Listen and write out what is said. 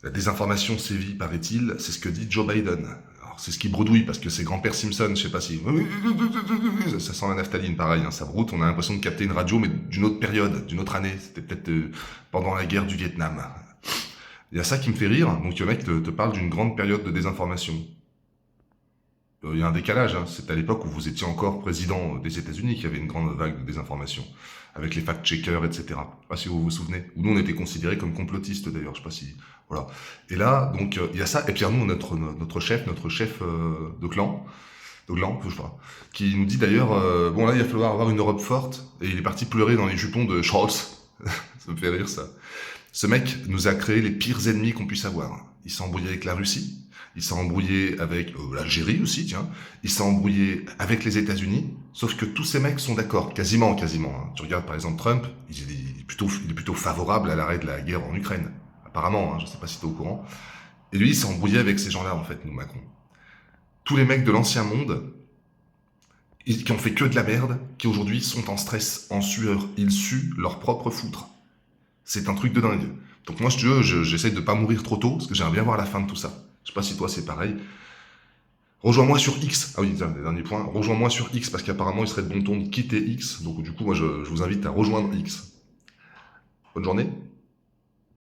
La désinformation sévit, paraît-il, c'est ce que dit Joe Biden. Alors, c'est ce qui bredouille, parce que c'est grand-père Simpson, je sais pas si... Ça sent la naphtaline, pareil, hein, ça broute, on a l'impression de capter une radio, mais d'une autre période, d'une autre année. C'était peut-être pendant la guerre du Vietnam. Il y a ça qui me fait rire, donc le mec te parle d'une grande période de désinformation. Il y a un décalage, hein. C'est à l'époque où vous étiez encore président des États-Unis qu'il y avait une grande vague de désinformation, avec les fact-checkers, etc. Je sais pas si vous vous souvenez. Nous, on était considérés comme complotistes d'ailleurs, je sais pas si... Voilà. Et là, donc, il y a ça, et puis nous, notre chef de clan, je sais pas, qui nous dit d'ailleurs, bon là, il va falloir avoir une Europe forte, et il est parti pleurer dans les jupons de Scholz. Ça me fait rire, ça. Ce mec nous a créé les pires ennemis qu'on puisse avoir. Il s'est embrouillé avec la Russie, il s'est embrouillé avec l'Algérie aussi, tiens. Il s'est embrouillé avec les États-Unis. Sauf que tous ces mecs sont d'accord, quasiment. Hein. Tu regardes par exemple Trump, il est plutôt favorable à l'arrêt de la guerre en Ukraine. Apparemment, hein, je sais pas si tu es au courant. Et lui, il s'est embrouillé avec ces gens-là, en fait, nous, Macron. Tous les mecs de l'ancien monde, qui ont fait que de la merde, qui aujourd'hui sont en stress, en sueur. Ils suent leur propre foutre. C'est un truc de dingue. Donc moi, si tu veux, j'essaie de pas mourir trop tôt, parce que j'aimerais bien voir la fin de tout ça. Je sais pas si toi c'est pareil. Rejoins-moi sur X. Ah oui, tiens, dernier point. Rejoins-moi sur X, parce qu'apparemment, il serait de bon ton de quitter X. Donc du coup, moi, je vous invite à rejoindre X. Bonne journée.